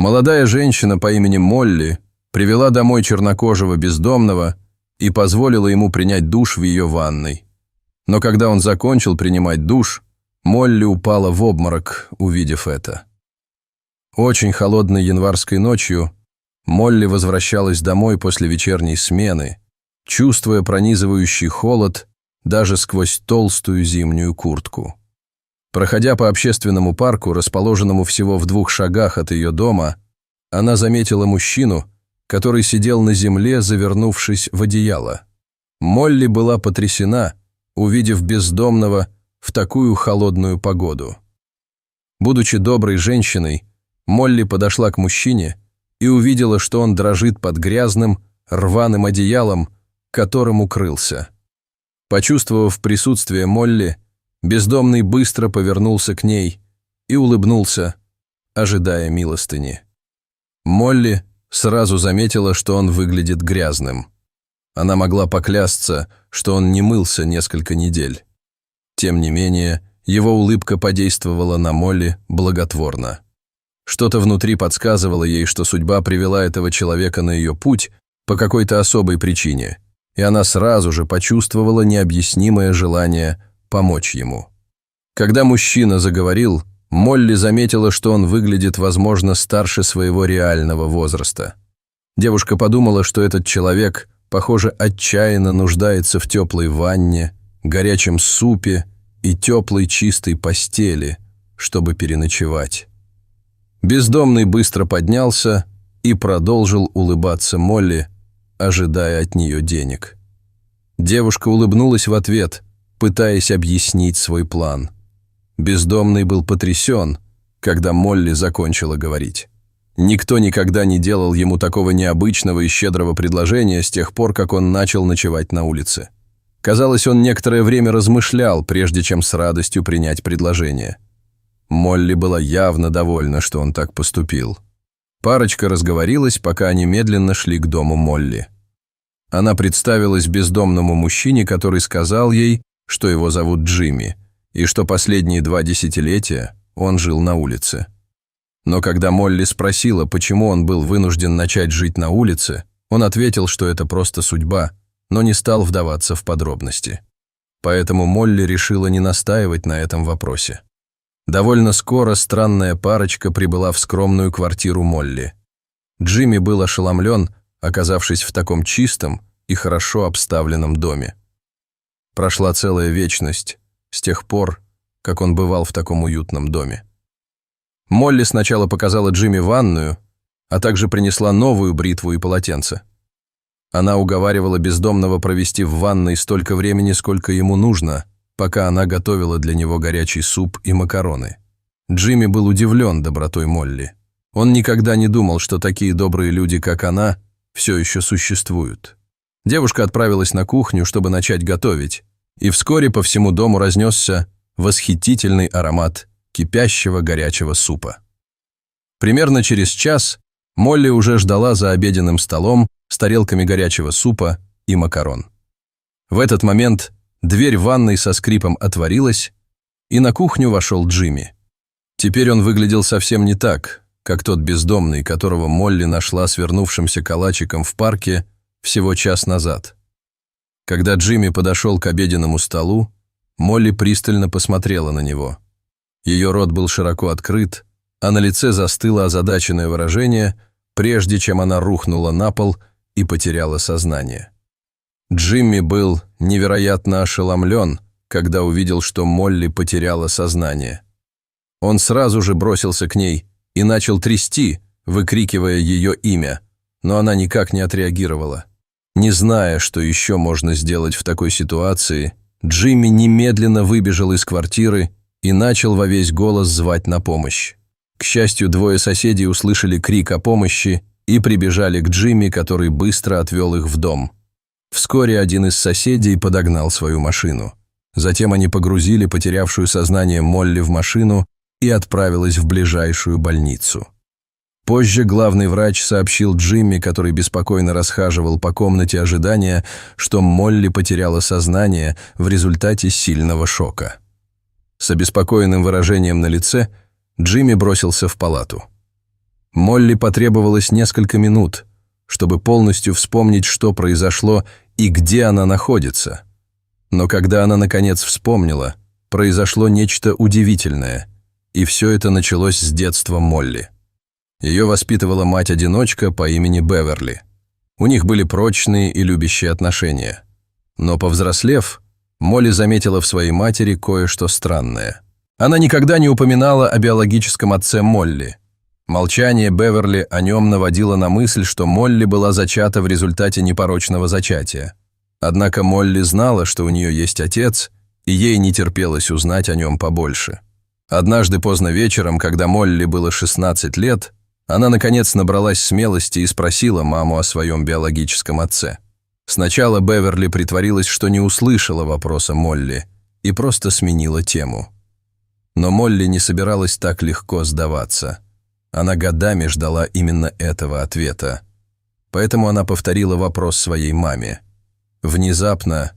Молодая женщина по имени Молли привела домой чернокожего бездомного и позволила ему принять душ в ее ванной. Но когда он закончил принимать душ, Молли упала в обморок, увидев это. Очень холодной январской ночью Молли возвращалась домой после вечерней смены, чувствуя пронизывающий холод даже сквозь толстую зимнюю куртку. Проходя по общественному парку, расположенному всего в 2 шагах от ее дома, она заметила мужчину, который сидел на земле, завернувшись в одеяло. Молли была потрясена, увидев бездомного в такую холодную погоду. Будучи доброй женщиной, Молли подошла к мужчине и увидела, что он дрожит под грязным, рваным одеялом, которым укрылся. Почувствовав присутствие Молли, бездомный быстро повернулся к ней и улыбнулся, ожидая милостыни. Молли сразу заметила, что он выглядит грязным. Она могла поклясться, что он не мылся несколько недель. Тем не менее, его улыбка подействовала на Молли благотворно. Что-то внутри подсказывало ей, что судьба привела этого человека на ее путь по какой-то особой причине, и она сразу же почувствовала необъяснимое желание помочь ему. Когда мужчина заговорил, Молли заметила, что он выглядит, возможно, старше своего реального возраста. Девушка подумала, что этот человек, похоже, отчаянно нуждается в теплой ванне, горячем супе и теплой чистой постели, чтобы переночевать. Бездомный быстро поднялся и продолжил улыбаться Молли, ожидая от нее денег. Девушка улыбнулась в ответ, пытаясь объяснить свой план. Бездомный был потрясен, когда Молли закончила говорить. Никто никогда не делал ему такого необычного и щедрого предложения с тех пор, как он начал ночевать на улице. Казалось, он некоторое время размышлял, прежде чем с радостью принять предложение. Молли была явно довольна, что он так поступил. Парочка разговорилась, пока они медленно шли к дому Молли. Она представилась бездомному мужчине, который сказал ей, что его зовут Джимми, и что последние 2 десятилетия он жил на улице. Но когда Молли спросила, почему он был вынужден начать жить на улице, он ответил, что это просто судьба, но не стал вдаваться в подробности. Поэтому Молли решила не настаивать на этом вопросе. Довольно скоро странная парочка прибыла в скромную квартиру Молли. Джимми был ошеломлен, оказавшись в таком чистом и хорошо обставленном доме. Прошла целая вечность с тех пор, как он бывал в таком уютном доме. Молли сначала показала Джимми ванную, а также принесла новую бритву и полотенце. Она уговаривала бездомного провести в ванной столько времени, сколько ему нужно, пока она готовила для него горячий суп и макароны. Джимми был удивлен добротой Молли. Он никогда не думал, что такие добрые люди, как она, все еще существуют. Девушка отправилась на кухню, чтобы начать готовить, и вскоре по всему дому разнесся восхитительный аромат кипящего горячего супа. Примерно через час Молли уже ждала за обеденным столом с тарелками горячего супа и макарон. В этот момент дверь ванной со скрипом отворилась, и на кухню вошел Джимми. Теперь он выглядел совсем не так, как тот бездомный, которого Молли нашла свернувшимся калачиком в парке всего час назад. Когда Джимми подошел к обеденному столу, Молли пристально посмотрела на него. Ее рот был широко открыт, а на лице застыло озадаченное выражение, прежде чем она рухнула на пол и потеряла сознание. Джимми был невероятно ошеломлен, когда увидел, что Молли потеряла сознание. Он сразу же бросился к ней и начал трясти, выкрикивая ее имя, но она никак не отреагировала. Не зная, что еще можно сделать в такой ситуации, Джимми немедленно выбежал из квартиры и начал во весь голос звать на помощь. К счастью, 2 соседей услышали крик о помощи и прибежали к Джимми, который быстро отвел их в дом. Вскоре один из соседей подогнал свою машину. Затем они погрузили потерявшую сознание Молли в машину и отправилась в ближайшую больницу. Позже главный врач сообщил Джимми, который беспокойно расхаживал по комнате ожидания, что Молли потеряла сознание в результате сильного шока. С обеспокоенным выражением на лице Джимми бросился в палату. Молли потребовалось несколько минут, чтобы полностью вспомнить, что произошло и где она находится. Но когда она наконец вспомнила, произошло нечто удивительное, и все это началось с детства Молли. Ее воспитывала мать-одиночка по имени Беверли. У них были прочные и любящие отношения. Но повзрослев, Молли заметила в своей матери кое-что странное. Она никогда не упоминала о биологическом отце Молли. Молчание Беверли о нем наводило на мысль, что Молли была зачата в результате непорочного зачатия. Однако Молли знала, что у нее есть отец, и ей не терпелось узнать о нем побольше. Однажды поздно вечером, когда Молли было 16 лет, она наконец набралась смелости и спросила маму о своем биологическом отце. Сначала Беверли притворилась, что не услышала вопроса Молли, и просто сменила тему. Но Молли не собиралась так легко сдаваться. Она годами ждала именно этого ответа. Поэтому она повторила вопрос своей маме. Внезапно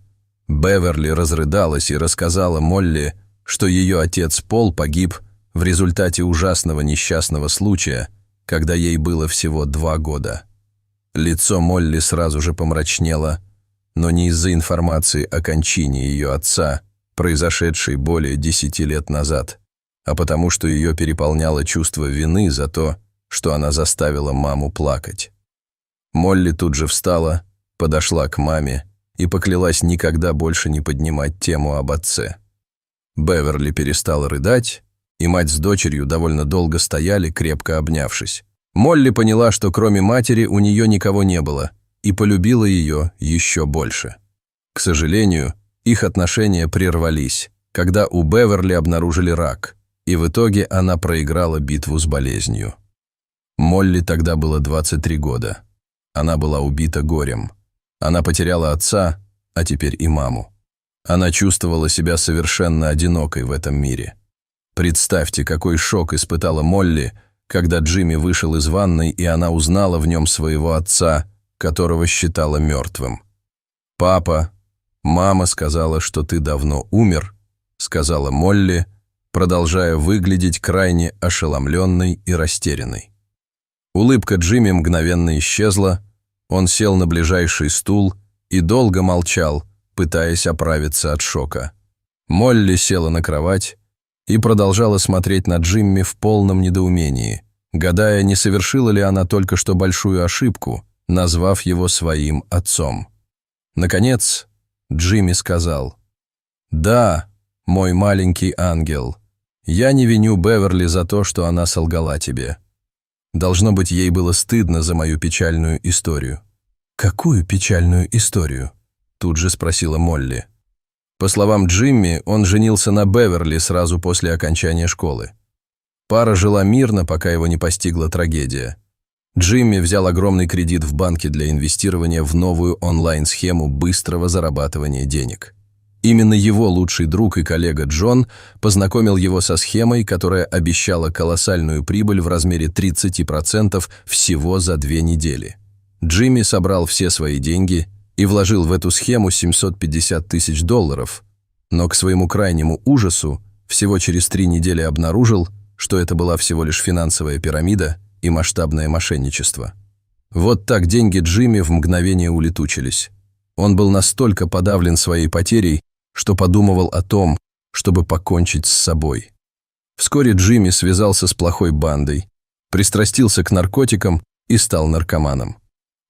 Беверли разрыдалась и рассказала Молли, что ее отец Пол погиб в результате ужасного несчастного случая, когда ей было всего 2 года. Лицо Молли сразу же помрачнело, но не из-за информации о кончине ее отца, произошедшей более 10 лет назад, а потому что ее переполняло чувство вины за то, что она заставила маму плакать. Молли тут же встала, подошла к маме и поклялась никогда больше не поднимать тему об отце. Беверли перестала рыдать, и мать с дочерью довольно долго стояли, крепко обнявшись. Молли поняла, что кроме матери у нее никого не было, и полюбила ее еще больше. К сожалению, их отношения прервались, когда у Беверли обнаружили рак, и в итоге она проиграла битву с болезнью. Молли тогда было 23 года. Она была убита горем. Она потеряла отца, а теперь и маму. Она чувствовала себя совершенно одинокой в этом мире. Представьте, какой шок испытала Молли, когда Джимми вышел из ванной, и она узнала в нем своего отца, которого считала мертвым. «Папа, мама сказала, что ты давно умер», — сказала Молли, продолжая выглядеть крайне ошеломленной и растерянной. Улыбка Джимми мгновенно исчезла, он сел на ближайший стул и долго молчал, пытаясь оправиться от шока. Молли села на кровать и продолжала смотреть на Джимми в полном недоумении, гадая, не совершила ли она только что большую ошибку, назвав его своим отцом. Наконец, Джимми сказал: «Да, мой маленький ангел, я не виню Беверли за то, что она солгала тебе. Должно быть, ей было стыдно за мою печальную историю». «Какую печальную историю?» Тут же спросила Молли. По словам Джимми, он женился на Беверли сразу после окончания школы. Пара жила мирно, пока его не постигла трагедия. Джимми взял огромный кредит в банке для инвестирования в новую онлайн-схему быстрого зарабатывания денег. Именно его лучший друг и коллега Джон познакомил его со схемой, которая обещала колоссальную прибыль в размере 30% всего за 2 недели. Джимми собрал все свои деньги и вложил в эту схему $750 тысяч, но к своему крайнему ужасу всего через 3 недели обнаружил, что это была всего лишь финансовая пирамида и масштабное мошенничество. Вот так деньги Джимми в мгновение улетучились. Он был настолько подавлен своей потерей, что подумывал о том, чтобы покончить с собой. Вскоре Джимми связался с плохой бандой, пристрастился к наркотикам и стал наркоманом.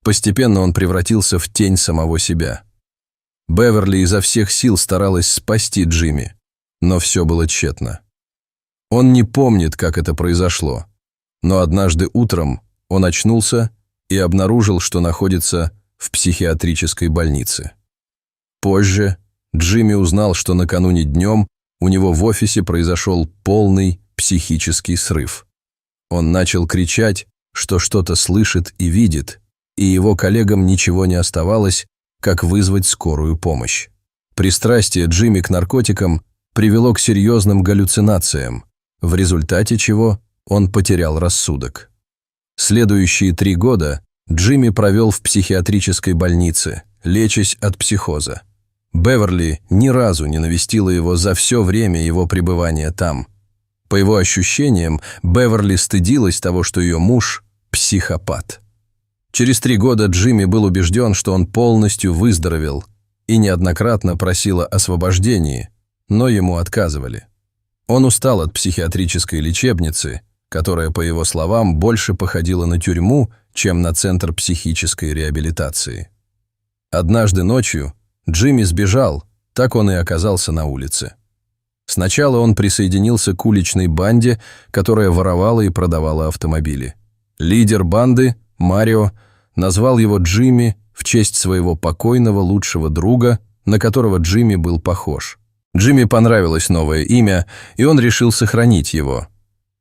Постепенно он превратился в тень самого себя. Беверли изо всех сил старалась спасти Джимми, но все было тщетно. Он не помнит, как это произошло, но однажды утром он очнулся и обнаружил, что находится в психиатрической больнице. Позже Джимми узнал, что накануне днем у него в офисе произошел полный психический срыв. Он начал кричать, что что-то слышит и видит, и его коллегам ничего не оставалось, как вызвать скорую помощь. Пристрастие Джимми к наркотикам привело к серьезным галлюцинациям, в результате чего он потерял рассудок. Следующие 3 года Джимми провел в психиатрической больнице, лечась от психоза. Беверли ни разу не навестила его за все время его пребывания там. По его ощущениям, Беверли стыдилась того, что ее муж – психопат. Через 3 года Джимми был убежден, что он полностью выздоровел, и неоднократно просил о освобождении, но ему отказывали. Он устал от психиатрической лечебницы, которая, по его словам, больше походила на тюрьму, чем на центр психической реабилитации. Однажды ночью Джимми сбежал, так он и оказался на улице. Сначала он присоединился к уличной банде, которая воровала и продавала автомобили. Лидер банды, Марио, назвал его Джимми в честь своего покойного лучшего друга, на которого Джимми был похож. Джимми понравилось новое имя, и он решил сохранить его.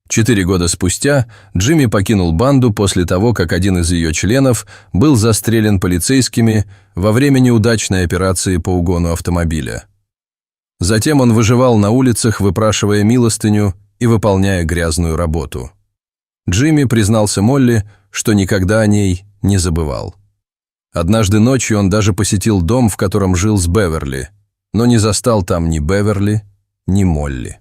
4 года спустя Джимми покинул банду после того, как один из ее членов был застрелен полицейскими во время неудачной операции по угону автомобиля. Затем он выживал на улицах, выпрашивая милостыню и выполняя грязную работу. Джимми признался Молли, что никогда о ней не забывал. Однажды ночью он даже посетил дом, в котором жил с Беверли, но не застал там ни Беверли, ни Молли.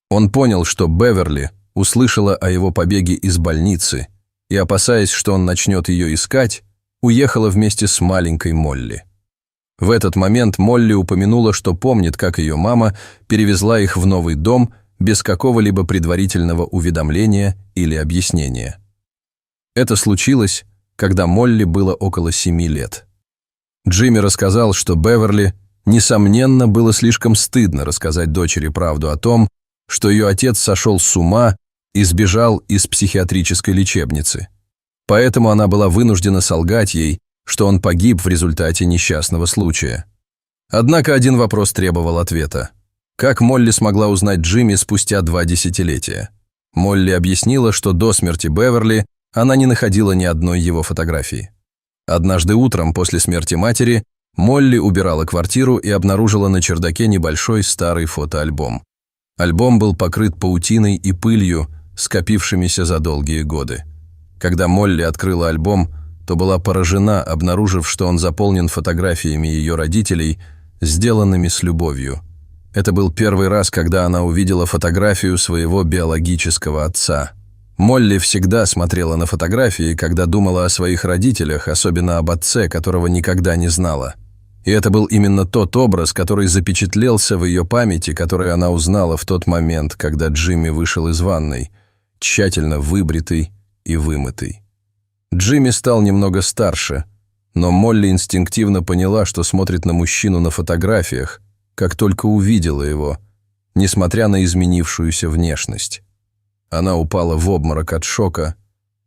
Он понял, что Беверли услышала о его побеге из больницы и, опасаясь, что он начнет ее искать, уехала вместе с маленькой Молли. В этот момент Молли упомянула, что помнит, как ее мама перевезла их в новый дом без какого-либо предварительного уведомления или объяснения. Это случилось, когда Молли было около 7 лет. Джимми рассказал, что Беверли, несомненно, было слишком стыдно рассказать дочери правду о том, что ее отец сошел с ума и сбежал из психиатрической лечебницы. Поэтому она была вынуждена солгать ей, что он погиб в результате несчастного случая. Однако один вопрос требовал ответа. Как Молли смогла узнать Джимми спустя 2 десятилетия? Молли объяснила, что до смерти Беверли она не находила ни одной его фотографии. Однажды утром после смерти матери Молли убирала квартиру и обнаружила на чердаке небольшой старый фотоальбом. Альбом был покрыт паутиной и пылью, скопившимися за долгие годы. Когда Молли открыла альбом, то была поражена, обнаружив, что он заполнен фотографиями ее родителей, сделанными с любовью. Это был первый раз, когда она увидела фотографию своего биологического отца. Молли всегда смотрела на фотографии, когда думала о своих родителях, особенно об отце, которого никогда не знала. И это был именно тот образ, который запечатлелся в ее памяти, который она узнала в тот момент, когда Джимми вышел из ванной, тщательно выбритый и вымытый. Джимми стал немного старше, но Молли инстинктивно поняла, что смотрит на мужчину на фотографиях, как только увидела его, несмотря на изменившуюся внешность. Она упала в обморок от шока,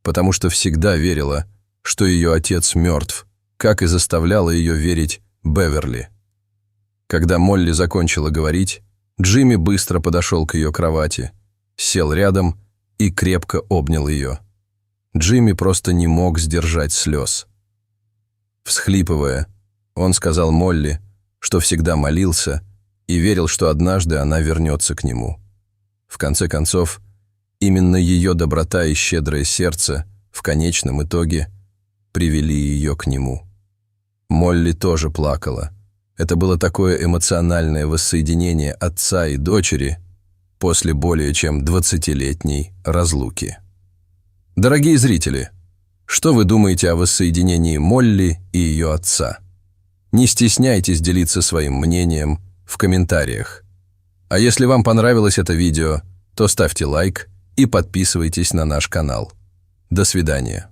потому что всегда верила, что ее отец мертв, как и заставляла ее верить Беверли. Когда Молли закончила говорить, Джимми быстро подошел к ее кровати, сел рядом и крепко обнял ее. Джимми просто не мог сдержать слез. Всхлипывая, он сказал Молли, что всегда молился и верил, что однажды она вернется к нему. В конце концов, именно ее доброта и щедрое сердце в конечном итоге привели ее к нему. Молли тоже плакала. Это было такое эмоциональное воссоединение отца и дочери после более чем 20-летней разлуки. Дорогие зрители, что вы думаете о воссоединении Молли и ее отца? Не стесняйтесь делиться своим мнением в комментариях. А если вам понравилось это видео, то ставьте лайк и подписывайтесь на наш канал. До свидания.